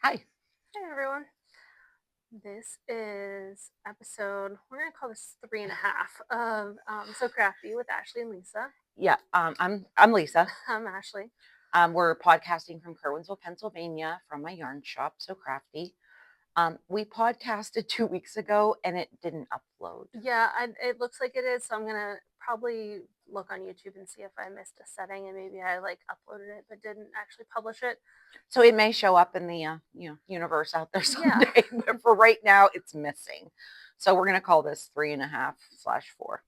Hi. Hi everyone. This is episode, we're going to call this 3.5 of So Crafty with Ashley and Lisa. Yeah, I'm Lisa. I'm Ashley. We're podcasting from Kerwinsville, Pennsylvania, from my yarn shop, So Crafty. We podcasted 2 weeks ago and it didn't upload. Yeah, it looks like it is, so I'm going to probably look on YouTube and see if I missed a setting and maybe I uploaded it but didn't actually publish it. So it may show up in the universe out there Yeah. someday, but for right now, it's missing. So we're gonna call this 3.5/4.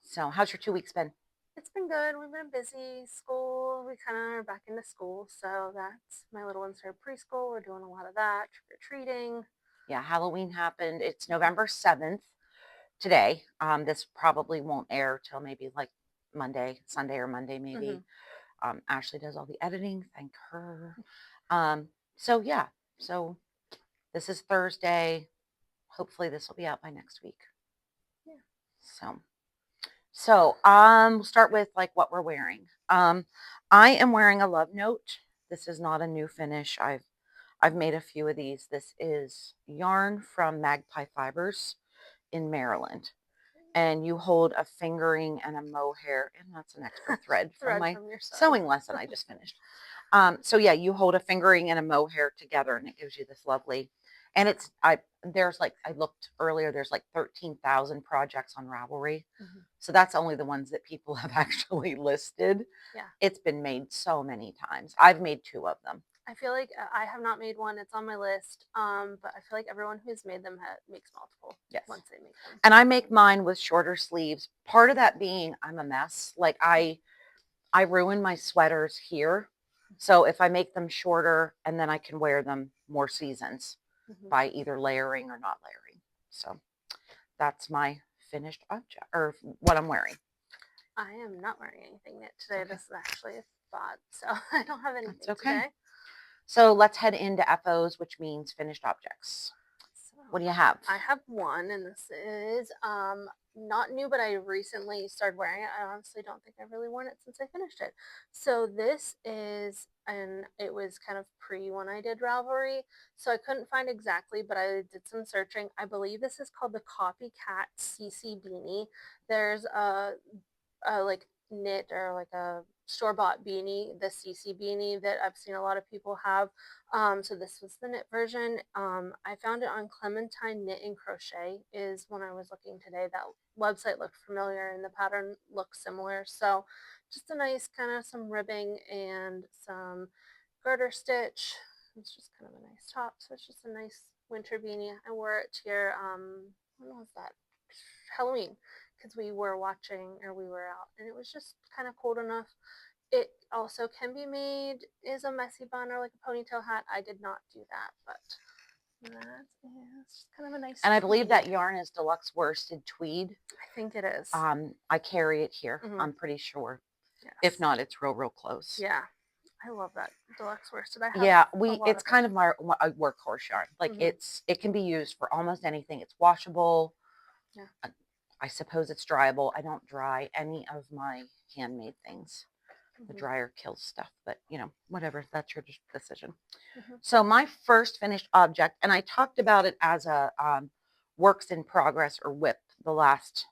So how's your 2 weeks been? It's been good. We've been busy. School, we kind of are back into school, so that's my little ones are preschool. We're doing a lot of that, trick or treating. Yeah, Halloween happened. It's November 7th today. This probably won't air till maybe like Sunday or Monday, maybe. Ashley does all the editing. Thank her. So yeah, so this is Thursday. Hopefully this will be out by next week. Yeah. We'll start with like what we're wearing. I am wearing a Love Note. This is not a new finish. I've made a few of these. This is yarn from Magpie Fibers in Maryland. And you hold a fingering and a mohair, and that's an extra thread from Thread my from your sewing lesson I just finished. So yeah, you hold a fingering and a mohair together, and it gives you this lovely. And I looked earlier. There's like 13,000 projects on Ravelry, so that's only the ones that people have actually listed. Yeah. It's been made so many times. I've made 2 of them. I feel like I have not made one. It's on my list. But I feel like everyone who's made them makes multiple. Yes. Once they make them. And I make mine with shorter sleeves. Part of that being I'm a mess. Like I ruin my sweaters here. So if I make them shorter and then I can wear them more seasons by either layering or not layering. So that's my finished object or what I'm wearing. I am not wearing anything yet today. Okay. This is actually a thought. So I don't have anything okay. today. So let's head into FOs, which means finished objects. What do you have? I have one, and this is not new, but I recently started wearing it. I honestly don't think I've really worn it since I finished it. So this is, and it was kind of pre when I did Ravelry, so I couldn't find exactly, but I did some searching. I believe this is called the Copycat CC Beanie. There's a like knit or like a store-bought beanie, the CC beanie that I've seen a lot of people have. So this was the knit version. I found it on Clementine Knit and Crochet is when I was looking today. That website looked familiar and the pattern looks similar. So just a nice kind of some ribbing and some garter stitch. It's just kind of a nice top. So it's just a nice winter beanie. I wore it here. When was that? Halloween, because we were out and it was just kind of cold enough. It also can be made as a messy bun or like a ponytail hat. I did not do that, but that is kind of a nice. And I believe that yarn is deluxe worsted tweed. I think it is. I carry it here. I'm pretty sure. Yes. If not, it's real close. Yeah. I love that deluxe worsted. It's kind of my workhorse yarn. Like it can be used for almost anything. It's washable. Yeah. I suppose it's dryable. I don't dry any of my handmade things. The dryer kills stuff, but whatever, that's your decision. So my first finished object, and I talked about it as a works in progress or WIP the last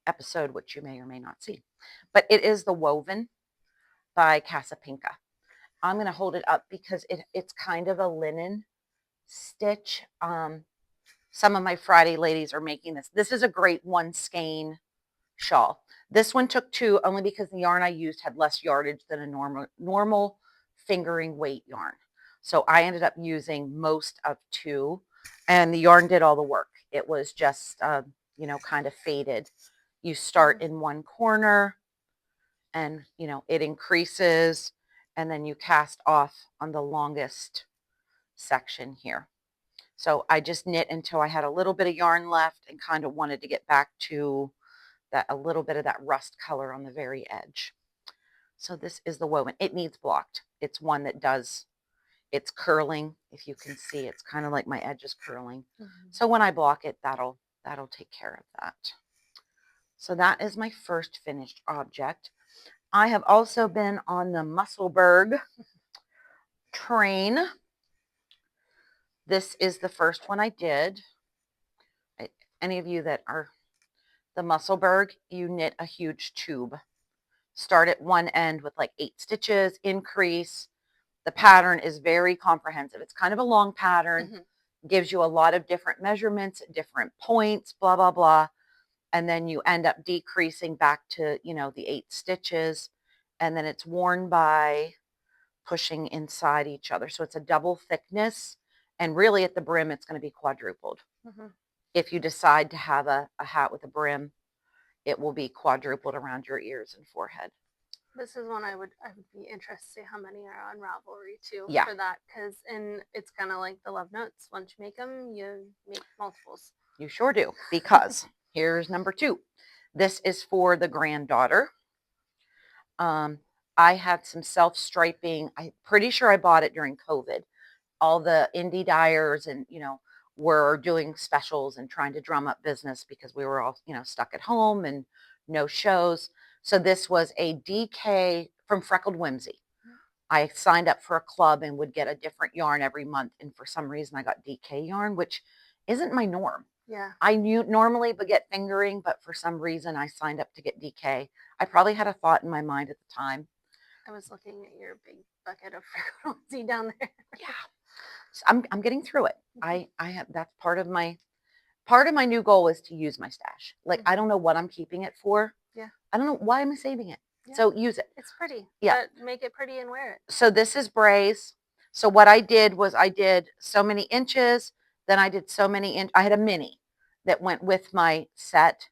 episode, which you may or may not see, but it is the Woven by Casapinka. I'm going to hold it up because it's kind of a linen stitch. Some of my Friday ladies are making this. This is a great one skein shawl. This one took 2 only because the yarn I used had less yardage than a normal fingering weight yarn. So I ended up using most of 2 and the yarn did all the work. It was just, kind of faded. You start in one corner and, it increases and then you cast off on the longest section here. So I just knit until I had a little bit of yarn left and kind of wanted to get back to that a little bit of that rust color on the very edge. So this is the Woven. It needs blocked. It's one that it's curling. If you can see, it's kind of like my edge is curling. So when I block it, that'll take care of that. So that is my first finished object. I have also been on the Musselburgh train. This is the first one I did. Any of you that are the Musselburgh, you knit a huge tube. Start at one end with like 8 stitches, increase. The pattern is very comprehensive. It's kind of a long pattern, gives you a lot of different measurements at different points, blah, blah, blah. And then you end up decreasing back to, the 8 stitches. And then it's worn by pushing inside each other. So it's a double thickness. And really at the brim, it's going to be quadrupled. If you decide to have a hat with a brim, it will be quadrupled around your ears and forehead. This is one I would be interested to see how many are on Ravelry too. Yeah. For that, and it's kind of like the love notes. Once you make them, you make multiples. You sure do, because here's number 2. This is for the granddaughter. I had some self-striping. I'm pretty sure I bought it during COVID. All the indie dyers and, were doing specials and trying to drum up business because we were all, stuck at home and no shows. So this was a DK from Freckled Whimsy. I signed up for a club and would get a different yarn every month. And for some reason I got DK yarn, which isn't my norm. Yeah. I normally would get fingering, but for some reason I signed up to get DK. I probably had a thought in my mind at the time. I was looking at your big bucket of Freckled Whimsy down there. Yeah. So I'm getting through it. I have, that's part of my new goal is to use my stash. Like, I don't know what I'm keeping it for. Yeah. I don't know why am I saving it. Yeah. So use it. It's pretty. Yeah. But make it pretty and wear it. So this is Braze. So what I did was I did so many inches. Then I did so many I had a mini that went with my set.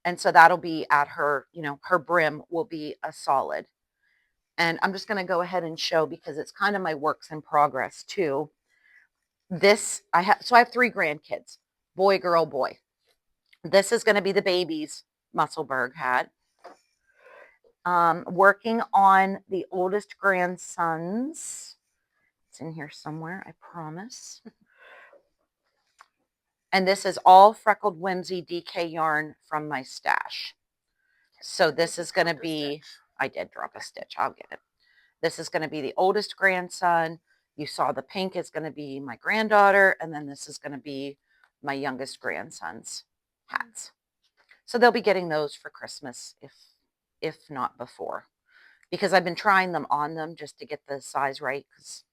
And so that'll be at her, her brim will be a solid. And I'm just going to go ahead and show because it's kind of my works in progress too. This I have 3 grandkids, boy, girl, boy. This is going to be the baby's Musselburgh hat. Working on the oldest grandson's. It's in here somewhere, I promise. And this is all Freckled Whimsy DK yarn from my stash. So this is going to be, I did drop a stitch, I'll get it. This is going to be the oldest grandson. You saw the pink is going to be my granddaughter, and then this is going to be my youngest grandson's hats. So they'll be getting those for Christmas, if not before, because I've been trying them on them just to get the size right, because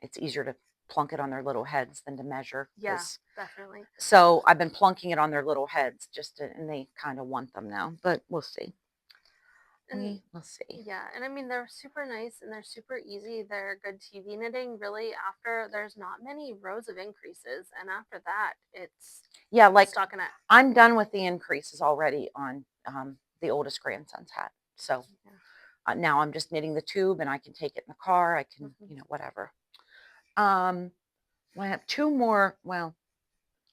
it's easier to plunk it on their little heads than to measure. Yeah, definitely. So I've been plunking it on their little heads and they kind of want them now, but we'll see. And we'll see. Yeah, and I mean they're super nice and they're super easy. They're good TV knitting. Really, after there's not many rows of increases, and after that, it's like stockinette. I'm done with the increases already on the oldest grandson's hat. So now I'm just knitting the tube, and I can take it in the car. I can, whatever. I have 2 more. Well,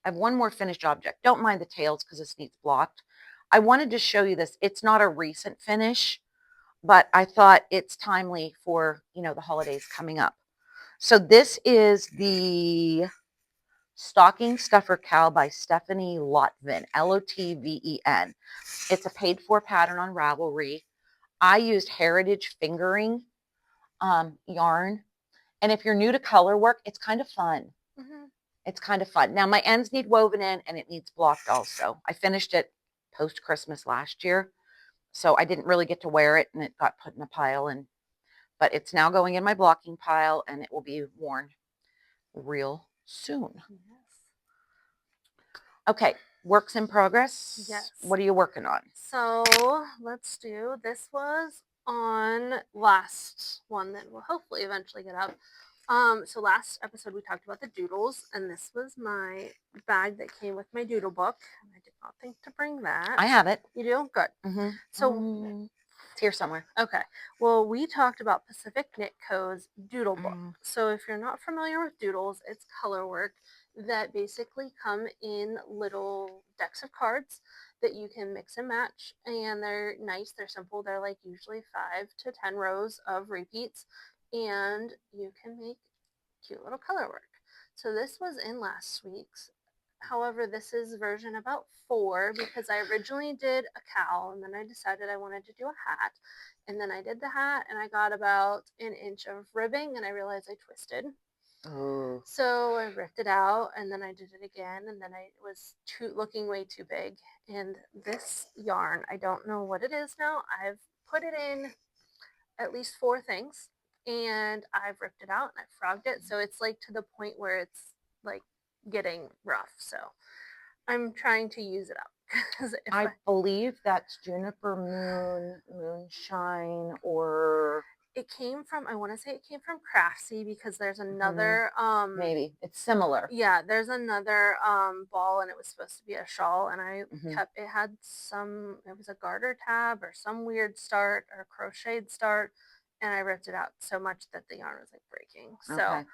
I have 1 more finished object. Don't mind the tails because this needs blocked. I wanted to show you this. It's not a recent finish, but I thought it's timely for, the holidays coming up. So this is the Stocking Stuffer Cow by Stephanie Lotven, Lotven. It's a paid for pattern on Ravelry. I used Heritage Fingering yarn. And if you're new to color work, it's kind of fun. It's kind of fun. Now my ends need woven in and it needs blocked also. I finished it post-Christmas last year. So I didn't really get to wear it and it got put in a pile. But it's now going in my blocking pile and it will be worn real soon. Okay, works in progress. Yes. What are you working on? So let's do, this was on last one that will hopefully eventually get up. So last episode we talked about the doodles, and this was my bag that came with my doodle book. And I did not think to bring that. I have it. You do? Good. So it's here somewhere. Okay. Well, we talked about Pacific Knit Co.'s doodle book. So if you're not familiar with doodles, it's color work that basically come in little decks of cards that you can mix and match, and they're nice, they're simple, they're like usually 5 to 10 rows of repeats, and you can make cute little color work. So this was in last week's. However, this is version about 4 because I originally did a cow and then I decided I wanted to do a hat, and then I did the hat and I got about 1 inch of ribbing and I realized I twisted. Oh. So I ripped it out and then I did it again and then it was looking way too big. And this yarn, I don't know what it is now. I've put it in at least 4 things and I've ripped it out and I've frogged it. So it's like to the point where it's like getting rough. So I'm trying to use it up because if I believe that's Juniper Moonshine, or it came from, I want to say it came from Craftsy because there's Mhm. another Maybe it's similar. yeah, there's another ball and it was supposed to be a shawl and I Mhm. kept it had some, it was a garter tab or some weird start or crocheted start and I ripped it out so much that the yarn was like breaking. So Okay.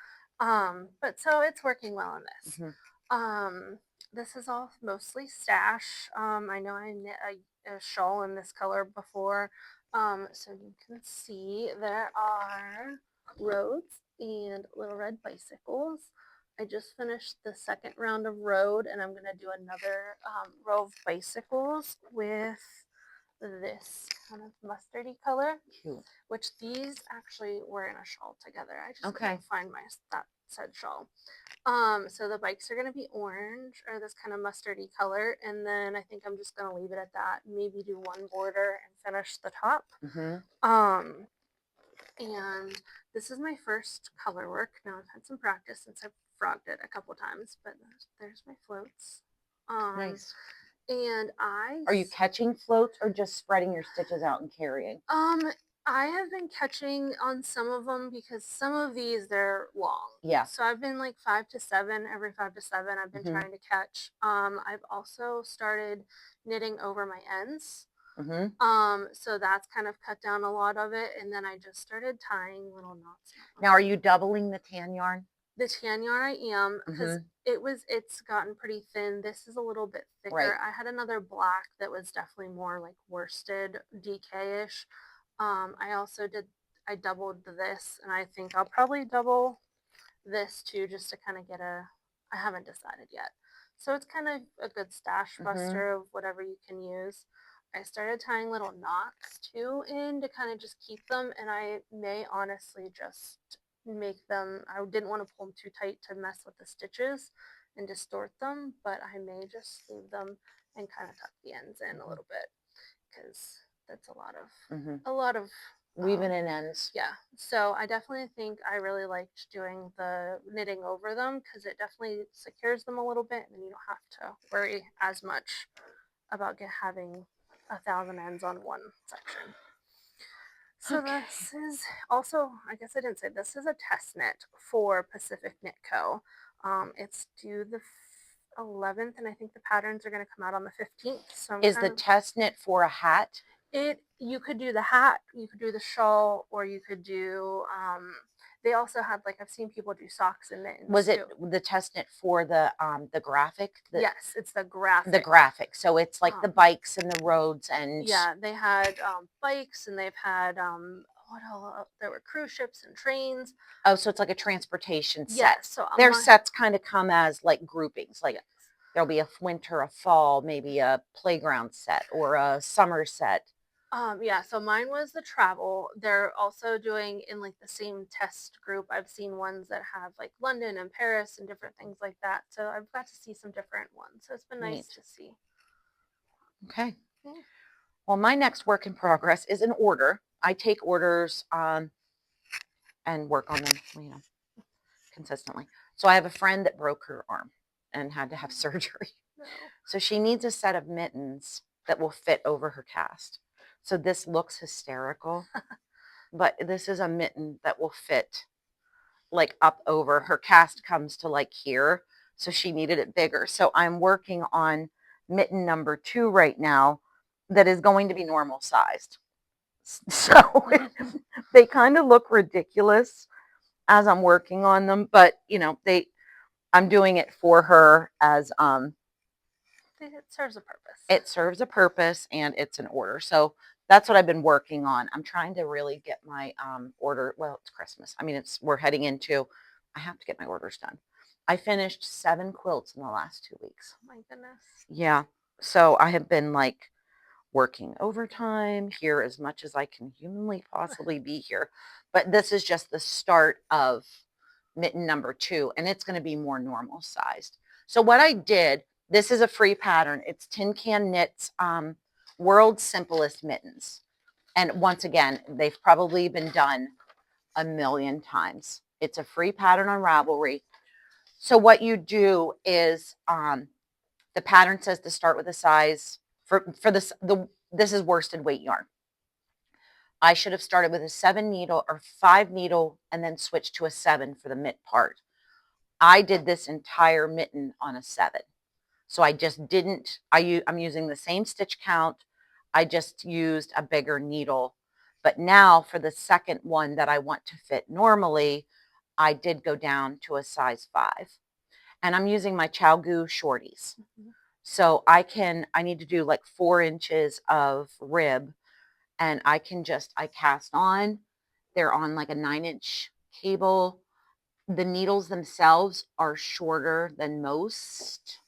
but so it's working well on this. Mhm. This is all mostly stash. I know I knit a shawl in this color before. So you can see there are roads and little red bicycles. I just finished the second round of road and I'm going to do another row of bicycles with this kind of mustardy color. Cute. Which these actually were in a shawl together. I just Okay. couldn't find that said shawl. So the bikes are gonna be orange or this kind of mustardy color, and then I think I'm just gonna leave it at that. Maybe do one border and finish the top. Mhm. And this is my first color work. Now I've had some practice since I've frogged it a couple times, but there's my floats. Nice. And Are you catching floats or just spreading your stitches out and carrying? I have been catching on some of them because some of these they're long. Yeah. So I've been like 5 to 7, every 5 to 7 I've been Mhm. trying to catch. I've also started knitting over my ends. Mhm. So that's kind of cut down a lot of it. And then I just started tying little knots. Now, are you doubling the tan yarn? The tan yarn I am because Mhm. it's gotten pretty thin. This is a little bit thicker. Right. I had another black that was definitely more like worsted DK-ish. I doubled this and I think I'll probably double this too just to kind of get I haven't decided yet. So it's kind of a good stash Mhm. buster of whatever you can use. I started tying little knots too in to kind of just keep them and I may honestly just make them, I didn't want to pull them too tight to mess with the stitches and distort them, but I may just leave them and kind of tuck the ends in a little bit because that's Mhm. a lot of Weaving in ends. yeah. So I definitely think I really liked doing the knitting over them because it definitely secures them a little bit and then you don't have to worry as much about having 1,000 ends on one section. So Okay. this is also, I guess I didn't say, this is a test knit for Pacific Knit Co. It's due the 11th and I think the patterns are going to come out on the 15th. So Is the test knit for a hat? you could do the hat, you could do the shawl, or you could do they also had like I've seen people do socks and mittens Was it too. the test knit for the graphic? Yes, it's the The graphic. graphic. So it's like the Um, bikes and the roads and yeah, they had bikes and they've had what else? There were cruise ships and trains. oh, so it's like a transportation set. Yes, so Their sets kind of come as like groupings. Like yes. there'll be a winter, a fall, maybe a playground set or a summer set. Yeah, so mine was the travel. They're also doing in like the same test group. I've seen ones that have like London and Paris and different things like that. So I've got to see some different ones. So it's been nice Neat. to see. Okay. Yeah. Well, my next work in progress is an order. I take orders and work on them, consistently. So I have a friend that broke her arm and had to have surgery. No. So she needs a set of mittens that will fit over her cast. So this looks hysterical, but this is a mitten that will fit like up over. Her cast comes to like here. So she needed it bigger. So I'm working on mitten number 2 right now that is going to be normal sized. So they kind of look ridiculous as I'm working on them, but I'm doing it for her as It serves a purpose. it serves a purpose and it's an order. So that's what I've been working on. I'm trying to really get my order. Well, it's Christmas. I mean, we're heading into, I have to get my orders done. I finished 7 quilts in the last 2 weeks. Oh my goodness. Yeah. So I have been like working overtime here as much as I can humanly possibly be here. But this is just the start of mitten number 2, and it's going to be more normal sized. So what I did, this is a free pattern. It's Tin Can Knits World's Simplest Mittens. And once again, they've probably been done a million times. It's a free pattern on Ravelry. So what you do is the pattern says to start with a size for this is worsted weight yarn. I should have started with a 7 needle or 5 needle and then switched to a 7 for the mitt part. I did this entire mitten on a 7. So I just didn't, I'm using the same stitch count. I just used a bigger needle. But now for the second one that I want to fit normally, I did go down to a size 5. And I'm using my ChiaoGoo shorties. So I need to do like 4 inches of rib, and I cast on. They're on like a 9-inch cable. The needles themselves are shorter than most.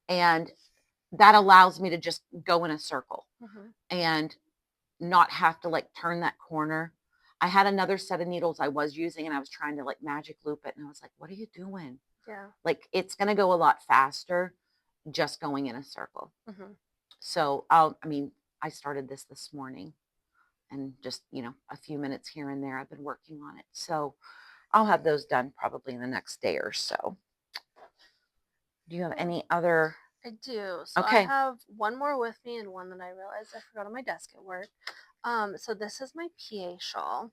And that allows me to just go in a circle and not have to like turn that corner. I had another set of needles I was using, and I was trying to like magic loop it. And I was like, what are you doing? Yeah. Like, it's going to go a lot faster just going in a circle. So I started this morning, and just, a few minutes here and there, I've been working on it. So I'll have those done probably in the next day or so. Do you have any other? I do. So I have one more with me, and one that I realized I forgot on my desk at work. So this is my PA shawl.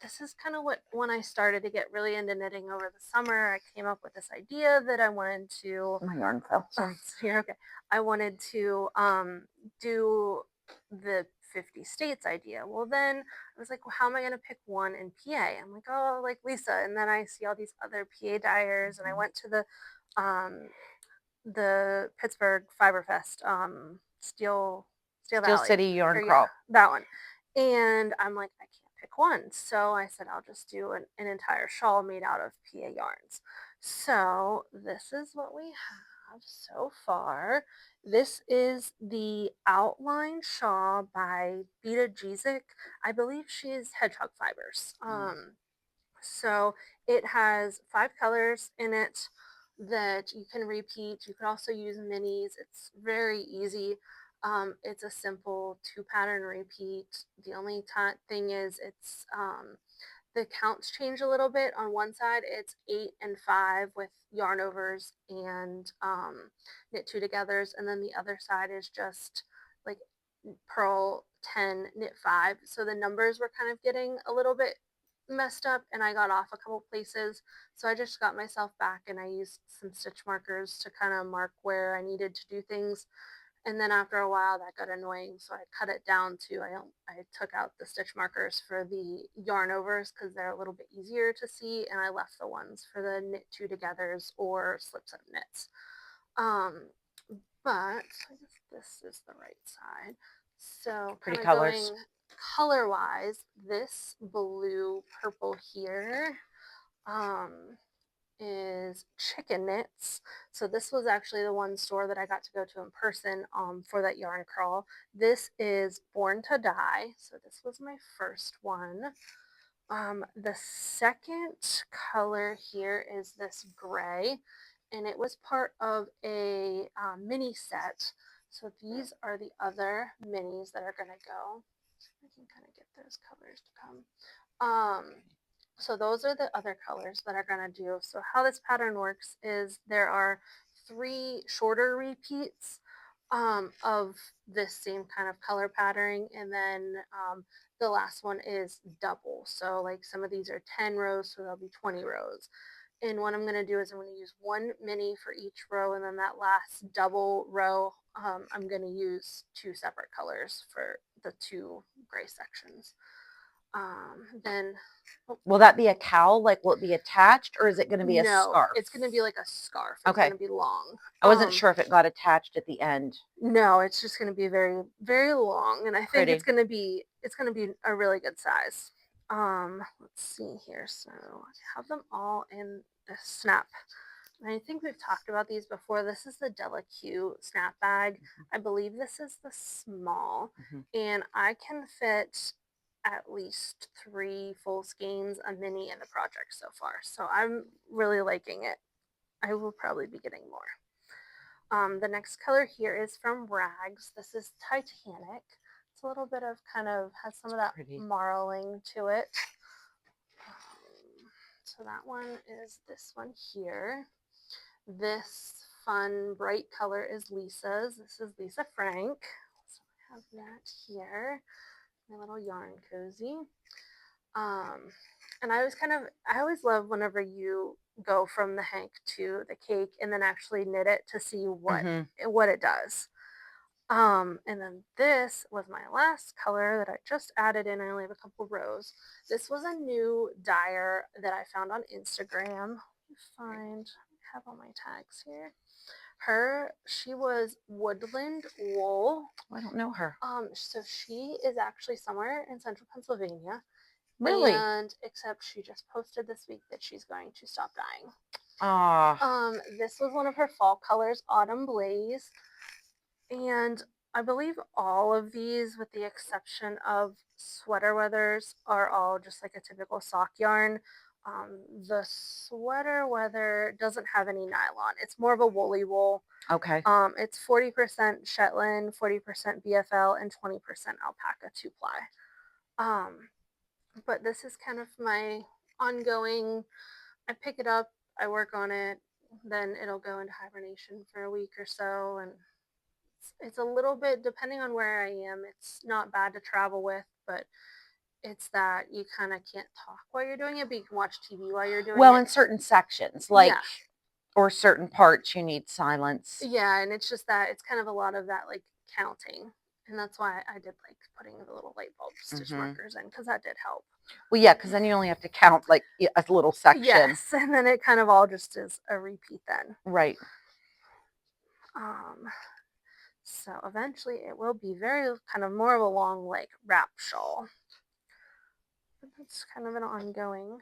This is kind of when I started to get really into knitting over the summer, I came up with this idea that I wanted to. My yarn fell. Sorry. You're okay. I wanted to do the 50 states idea. Well, then I was like, well, how am I going to pick one in PA? I'm like, oh, like Lisa. And then I see all these other PA dyers, and I went to the Pittsburgh Fiberfest Steel Valley. City Yarn Crawl. That one. And I'm like, I can't pick one. So I said, I'll just do an entire shawl made out of PA yarns. So this is what we have so far. This is the outline shawl by Beta Jezik. I believe she is Hedgehog Fibers. So it has 5 colors in it that you can repeat. You can also use minis. It's very easy. It's a simple 2 pattern repeat. The only thing is the counts change a little bit. On one side, it's 8 and 5 with yarn overs and knit 2 togethers, and then the other side is just like purl 10, knit 5. So the numbers were kind of getting a little bit messed up, and I got off a couple places. So I just got myself back, and I used some stitch markers to kind of mark where I needed to do things. And then after a while that got annoying, so I cut it down to I took out the stitch markers for the yarn overs because they're a little bit easier to see, and I left the ones for the knit 2 togethers or slips and knits. But I guess this is the right side. So pretty kind of colors. going color wise, this blue purple here is Chicken Knits. So this was actually the one store that I got to go to in person for that yarn crawl. This is Born to Die. So this was my first one. The second color here is this gray, and it was part of a mini set. So these are the other minis that are going to go. So I can kind of get those colors to come. So those are the other colors that are going to do. So how this pattern works is there are 3 shorter repeats of this same kind of color patterning, and then the last one is double. So like some of these are 10 rows, so there'll be 20 rows. And what I'm going to do is I'm going to use 1 mini for each row, and then that last double row, I'm going to use 2 separate colors for the 2 gray sections. Then will that be a cowl? Like, will it be attached, or is it going to be a scarf? It's going to be like a scarf. It's Okay. going to be long. I wasn't sure if it got attached at the end. No, it's just going to be very, very long, and I think Pretty. it's going to be a really good size. Let's see here. So I have them all in the snap. And I think we've talked about these before. This is the Della Q snap bag. I believe this is the small, and I can fit at least 3 full skeins, a mini, and the project so far. So I'm really liking it. I will probably be getting more. The next color here is from Rags. This is Titanic. It's a little bit of kind of has some of that Pretty. marling to it. So that one is this one here. This fun bright color is Lisa's. This is Lisa Frank. So I have that here. My little yarn cozy. And I always love whenever you go from the hank to the cake and then actually knit it to see what it does. And then this was my last color that I just added in. I only have a couple rows. This was a new dyer that I found on Instagram. I have all my tags here. She was Woodland Wool. I don't know her. So she is actually somewhere in central Pennsylvania. Really? And except she just posted this week that she's going to stop dyeing. This was one of her fall colors, Autumn Blaze. And I believe all of these, with the exception of Sweater Weathers, are all just like a typical sock yarn. The Sweater Weather doesn't have any nylon. It's more of a woolly wool. Okay. It's 40% Shetland, 40% BFL, and 20% alpaca 2-ply. But this is kind of my ongoing. I pick it up, I work on it, then it'll go into hibernation for a week or so, and it's a little bit depending on where I am. It's not bad to travel with, but it's that you kind of can't talk while you're doing it, but you can watch TV while you're doing it. Well, in certain sections, like Yeah. or certain parts, you need silence. Yeah, and it's just that it's kind of a lot of that like counting. And that's why I did like putting the little light bulb stitch markers in, because that did help. Well, yeah, because then you only have to count like a little section. Yes, and then it kind of all just is a repeat then. Right. So eventually it will be very kind of more of a long like wrap shawl. But that's kind of an ongoing.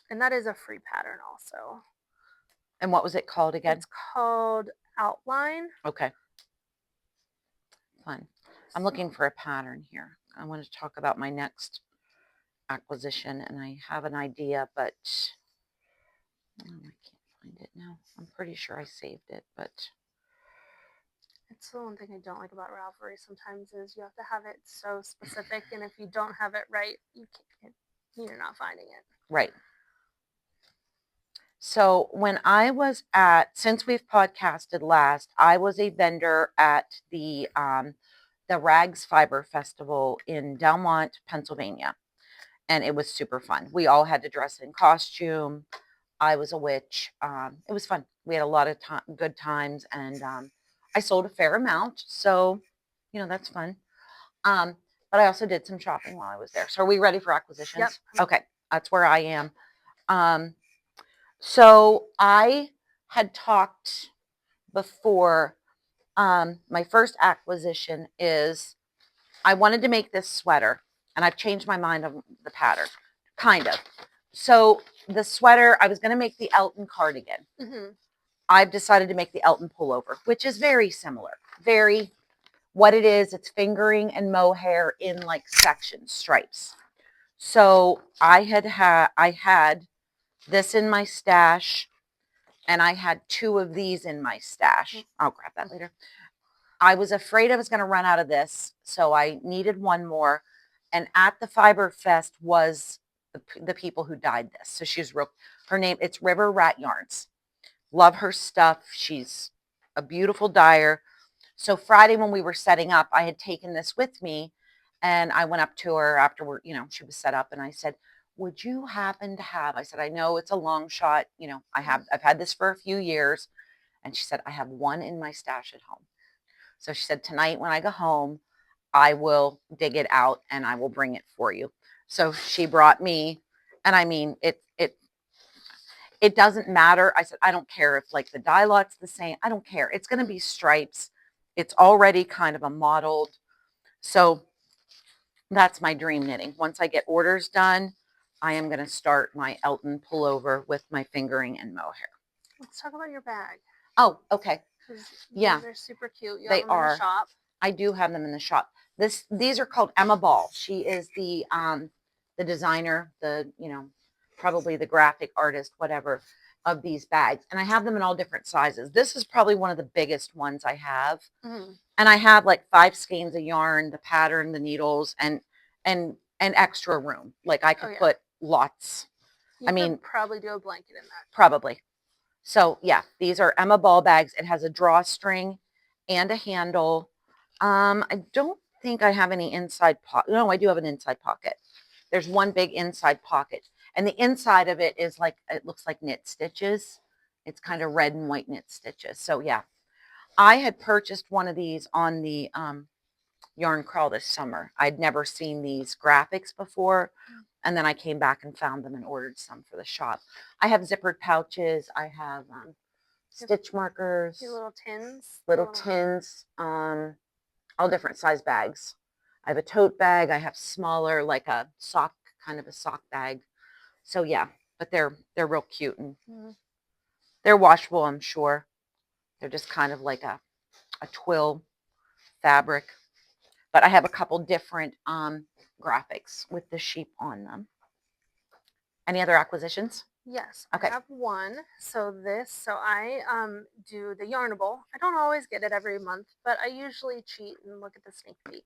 And that is a free pattern also. And what was it called again? It's called Outline. Okay. Fun. I'm looking for a pattern here. I want to talk about my next acquisition, and I have an idea, but I can't find it now. I'm pretty sure I saved it, but it's the one thing I don't like about Ravelry sometimes is you have to have it so specific, and if you don't have it right, you're not finding it. Right. So when I was since we've podcasted last, I was a vendor at the Rags Fiber Festival in Delmont, Pennsylvania. And it was super fun. We all had to dress in costume. I was a witch. It was fun. We had a lot of good times, and I sold a fair amount. So, that's fun. But I also did some shopping while I was there. So are we ready for acquisitions? Yep. Okay. That's where I am. So I had talked before. My first acquisition is I wanted to make this sweater, and I've changed my mind on the pattern, kind of. So the sweater, I was going to make the Elton cardigan. I've decided to make the Elton pullover, which is very similar. What it is, it's fingering and mohair in like sections, stripes. So I had this in my stash, and I had 2 of these in my stash. I'll grab that later. I was afraid I was going to run out of this, so I needed one more. And at the Fiber Fest was the people who dyed this. So it's River Rat Yarns. Love her stuff. She's a beautiful dyer. So Friday when we were setting up, I had taken this with me, and I went up to her after she was set up, and I said, would you happen to have, I said, I know it's a long shot. I've had this for a few years. And she said, I have one in my stash at home. So she said, tonight when I go home, I will dig it out and I will bring it for you. So she brought me, and I mean, it doesn't matter. I said, I don't care if like the dye lot's the same. I don't care. It's going to be stripes. It's already kind of a modeled. So that's my dream knitting. Once I get orders done, I am going to start my Elton pullover with my fingering and mohair. Let's talk about your bag. Oh, okay. Yeah, they're super cute. They are. In the shop. I do have them in the shop. These are called Emma Ball. She is the designer, probably the graphic artist, whatever, of these bags. And I have them in all different sizes. This is probably one of the biggest ones I have. Mm-hmm. And I have like 5 skeins of yarn, the pattern, the needles, and extra room. Like I could put lots. You could probably do a blanket in that. Probably. So yeah, these are Emma Ball bags. It has a drawstring and a handle. I don't think I have any inside pocket. No, I do have an inside pocket. There's one big inside pocket. And the inside of it is like, it looks like knit stitches. It's kind of red and white knit stitches. So yeah, I had purchased one of these on the Yarn Crawl this summer. I'd never seen these graphics before. And then I came back and found them and ordered some for the shop. I have zippered pouches. I have stitch markers. Your little tins. Little tins. All different size bags. I have a tote bag. I have smaller, like a sock, kind of a sock bag. So yeah, but they're real cute and they're washable, I'm sure. They're just kind of like a twill fabric. But I have a couple different graphics with the sheep on them. Any other acquisitions? Yes, okay. I have one. So I do the Yarnable. I don't always get it every month, but I usually cheat and look at the sneak peek.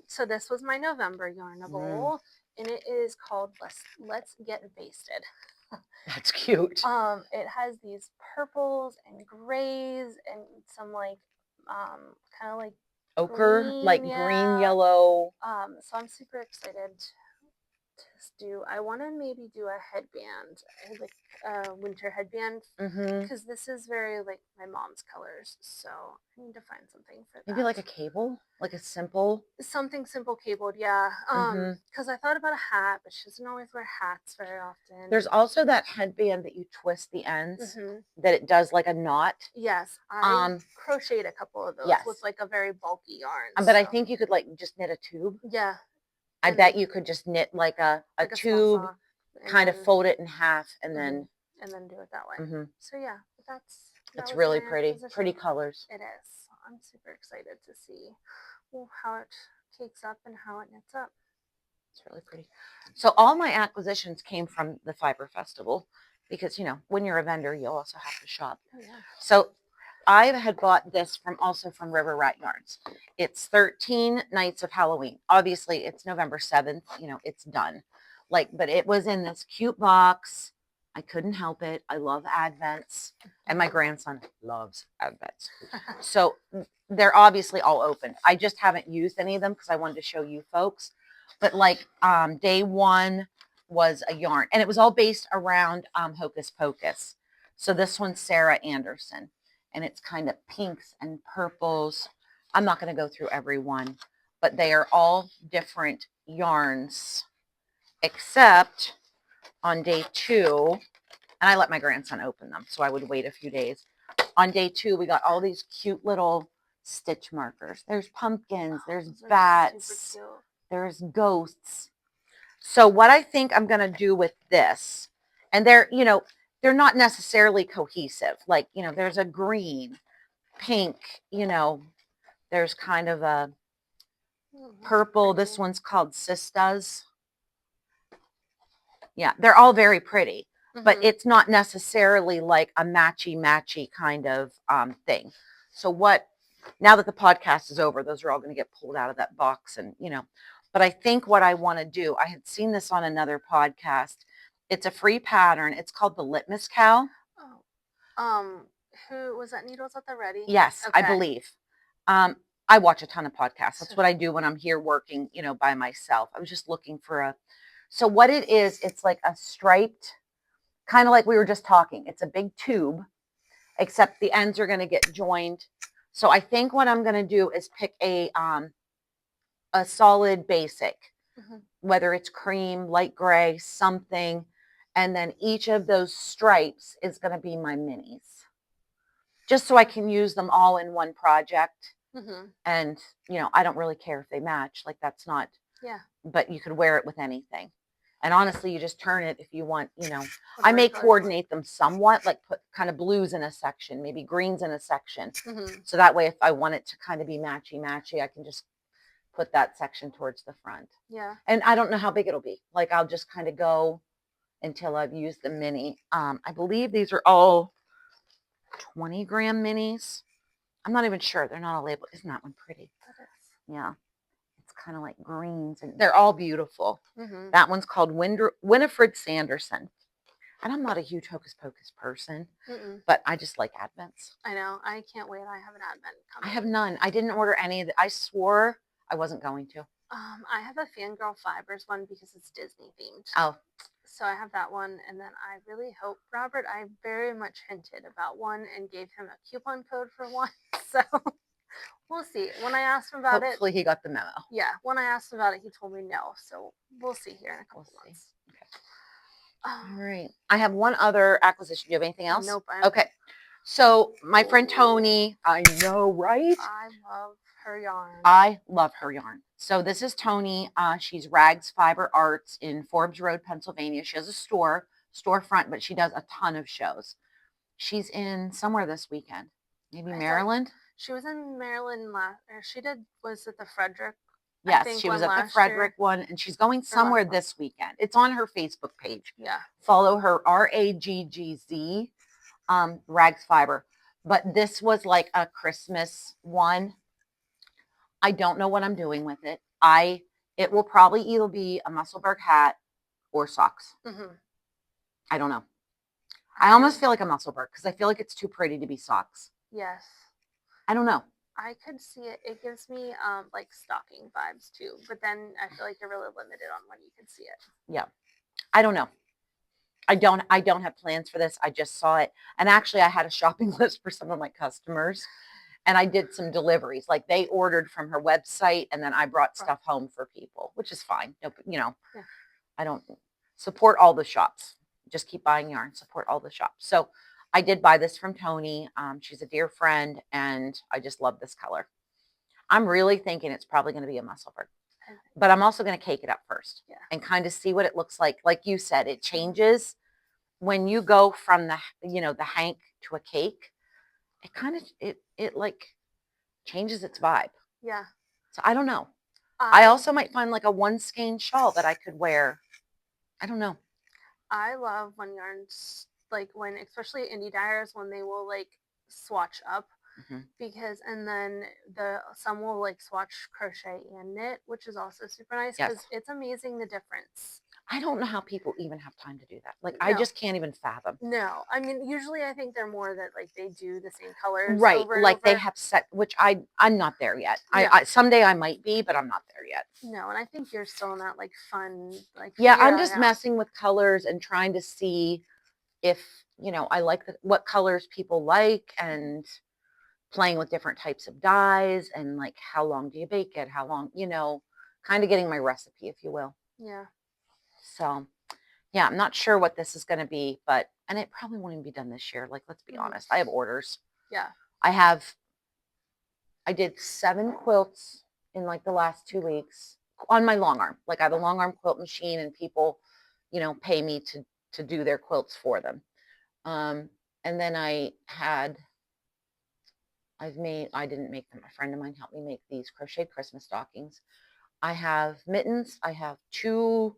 So this was my November Yarnable, and it is called Let's Get Basted. That's cute. It has these purples and grays and some like kind of like ochre, green, like green, yellow. So I'm super excited I want to maybe do a headband, like a winter headband, because this is very like my mom's colors. So I need to find something for that. Maybe like a cable, like a simple. Something simple cabled, yeah. Because I thought about a hat, but she doesn't always wear hats very often. There's also that headband that you twist the ends, that it does like a knot. Yes, I crocheted a couple of those with like a very bulky yarn. But I think you could like just knit a tube. Yeah. I bet you could just knit like a tube, kind of fold it in half, and then do it that way. So yeah, that's really pretty. Pretty colors. It is. I'm super excited to see how it cakes up and how it knits up. It's really pretty. So all my acquisitions came from the Fiber Festival because, when you're a vendor, you also have to shop. Oh, yeah. So I had bought this also from River Rat Yarns. It's 13 nights of Halloween. Obviously, it's November 7th. It's done. But it was in this cute box. I couldn't help it. I love Advents. And my grandson loves Advents. So they're obviously all open. I just haven't used any of them because I wanted to show you folks. But day one was a yarn. And it was all based around Hocus Pocus. So this one's Sarah Anderson. And it's kind of pinks and purples. I'm not going to go through every one, but they are all different yarns, except on day 2, and I let my grandson open them, so I would wait a few days. On day 2, we got all these cute little stitch markers. There's pumpkins, there's bats, there's ghosts. So what I think I'm going to do with this, and they're not necessarily cohesive. There's a green, pink, there's kind of a purple. This one's called Sistas. Yeah, they're all very pretty, but it's not necessarily like a matchy kind of thing. So now that the podcast is over, those are all going to get pulled out of that box and, but I think what I want to do, I had seen this on another podcast. It's a free pattern. It's called the Litmus Cow. Oh, who was that? Needles at the Ready? Yes, okay. I believe. I watch a ton of podcasts. That's what I do when I'm here working, by myself. I was just looking for so what it is, it's like a striped, kind of like we were just talking. It's a big tube, except the ends are going to get joined. So I think what I'm going to do is pick a solid basic, whether it's cream, light gray, something. And then each of those stripes is going to be my minis, just so I can use them all in one project. And, I don't really care if they match. That's not, but you could wear it with anything. And honestly, you just turn it if you want, I Whatever may color. coordinate them somewhat, like put kind of blues in a section, maybe greens in a section. Mm-hmm. So that way, if I want it to kind of be matchy, I can just put that section towards the front. Yeah. And I don't know how big it'll be. Like I'll just kind of go until I've used the mini. I believe these are all 20-gram minis. I'm not even sure. They're not all labeled. Isn't that one pretty? That is. Yeah. It's kind of like greens, and they're all beautiful. Mm-hmm. That one's called Winifred Sanderson. And I'm not a huge Hocus Pocus person, but I just like Advents. I know. I can't wait. I have an Advent coming. I have none. I didn't order any of the. I swore I wasn't going to. I have a Fangirl Fibers one because it's Disney themed. Oh. So I have that one, and then I really hope Robert. I very much hinted about one and gave him a coupon code for one. So we'll see. When I asked him about Hopefully he got the memo. Yeah, when I asked him about it, he told me no. So we'll see here in a couple months. Okay. All right. I have one other acquisition. Do you have anything else? Nope. Okay. So my friend Tony, I know, right? I love her yarn. I love her yarn. So this is Tony. She's Rags Fiber Arts in Forbes Road, Pennsylvania. She has a storefront, but she does a ton of shows. She's in somewhere this weekend. Maybe Maryland? She was in Maryland was it the Frederick? Yes, she was at the Frederick one, and she's going somewhere this weekend. It's on her Facebook page. Yeah. Follow her, RAGGZ, Rags Fiber. But this was like a Christmas one. I don't know what I'm doing with it. It will probably either be a Musselburgh hat or socks. Mm-hmm. I don't know. I almost feel like a Musselburgh because I feel like it's too pretty to be socks. Yes. I don't know. I could see it. It gives me like stocking vibes too, but then I feel like you're really limited on when you can see it. Yeah. I don't know. I don't have plans for this. I just saw it. And actually I had a shopping list for some of my customers. And I did some deliveries. Like they ordered from her website and then I brought stuff home for people, which is fine. Yeah. I don't support all the shops. Just keep buying yarn, support all the shops. So I did buy this from Tony. She's a dear friend and I just love this color. I'm really thinking it's probably going to be a Musselburgh, but I'm also going to cake it up first and kind of see what it looks like. Like you said, it changes when you go from the hank to a cake. It kind of, it like changes its vibe. Yeah. So I don't know. I also might find like a one skein shawl that I could wear. I don't know. I love when yarns, like especially indie dyers, when they will like swatch up because, and then some will like swatch crochet and knit, which is also super nice because it's amazing the difference. I don't know how people even have time to do that. Like, I just can't even fathom. No, I mean, usually I think they're more that like they do the same colors. Right. Over like over. They have set, which I'm not there yet. Yeah. I someday I might be, but I'm not there yet. No. And I think you're still in that like fun, like, yeah, I'm just messing with colors and trying to see if, I like what colors people like and playing with different types of dyes and like, how long do you bake it? How long, kind of getting my recipe, if you will. Yeah. So, yeah, I'm not sure what this is going to be, and it probably won't even be done this year. Like, let's be honest. I have orders. Yeah. I did 7 quilts in like the last 2 weeks on my long arm. Like I have a long arm quilt machine and people, pay me to do their quilts for them. And then I didn't make them. A friend of mine helped me make these crocheted Christmas stockings. I have mittens. I have 2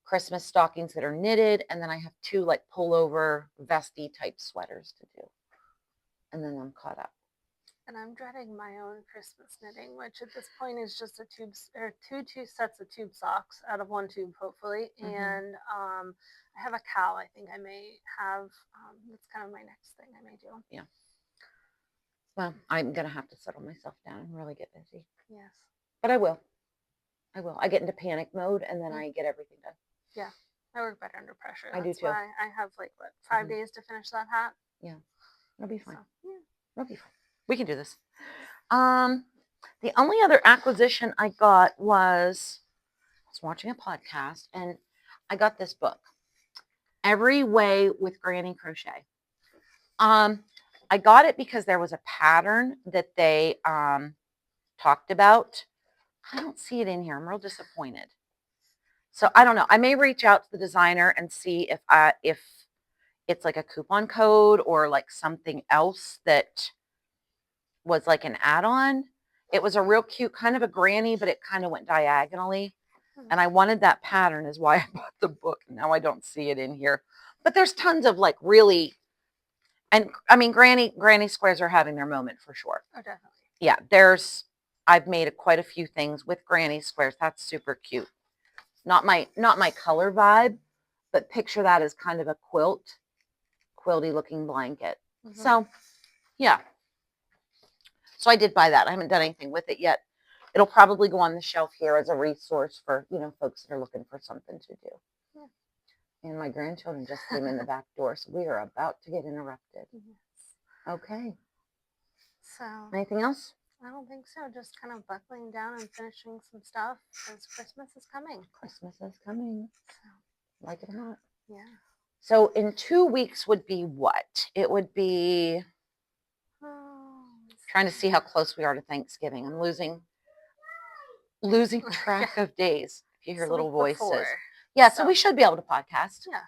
Christmas stockings that are knitted. And then I have 2 like pullover vesty type sweaters to do. And then I'm caught up. And I'm dreading my own Christmas knitting, which at this point is just two sets of tube socks out of 1 tube, hopefully. And I have a cowl. I think I may have. That's kind of my next thing I may do. Yeah. Well, I'm gonna have to settle myself down and really get busy. Yes. But I will. I get into panic mode and then I get everything done. Yeah. I work better under pressure. I do too. Why I have like 5 days to finish that hat. Yeah. It'll be fine. So, yeah. It'll be fine. We can do this. The only other acquisition I got I was watching a podcast and I got this book, Every Way with Granny Crochet. I got it because there was a pattern that they talked about. I don't see it in here. I'm real disappointed. So I don't know. I may reach out to the designer and see if it's like a coupon code or like something else that was like an add-on. It was a real cute, kind of a granny, but it kind of went diagonally. And I wanted that pattern is why I bought the book. Now I don't see it in here. But there's tons of like really, and I mean, granny squares are having their moment for sure. Oh, definitely. Yeah, I've made quite a few things with granny squares. That's super cute. Not my color vibe, but picture that as kind of a quilty looking blanket. So yeah. So I did buy that. I haven't done anything with it yet. It'll probably go on the shelf here as a resource for, folks that are looking for something to do. Yeah. And my grandchildren just came in the back door, so we are about to get interrupted. Yes. Okay. So anything else? I don't think so. Just kind of buckling down and finishing some stuff because Christmas is coming. Christmas is coming. So, like it or not. Yeah. So in 2 weeks would be what? It would be trying to see how close we are to Thanksgiving. I'm losing track of days. If you hear little voices. Before. Yeah, so we should be able to podcast. Yeah.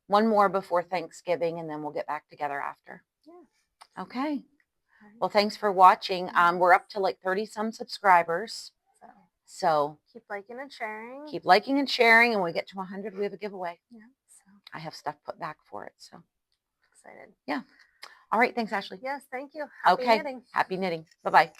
One more before Thanksgiving, and then we'll get back together after. Yeah. Okay. Well, thanks for watching. We're up to like 30 some subscribers. So keep liking and sharing. Keep liking and sharing, and when we get to 100, we have a giveaway. Yeah. So I have stuff put back for it. So excited. Yeah. All right. Thanks, Ashley. Yes. Thank you. Happy knitting. Happy knitting. Bye-bye.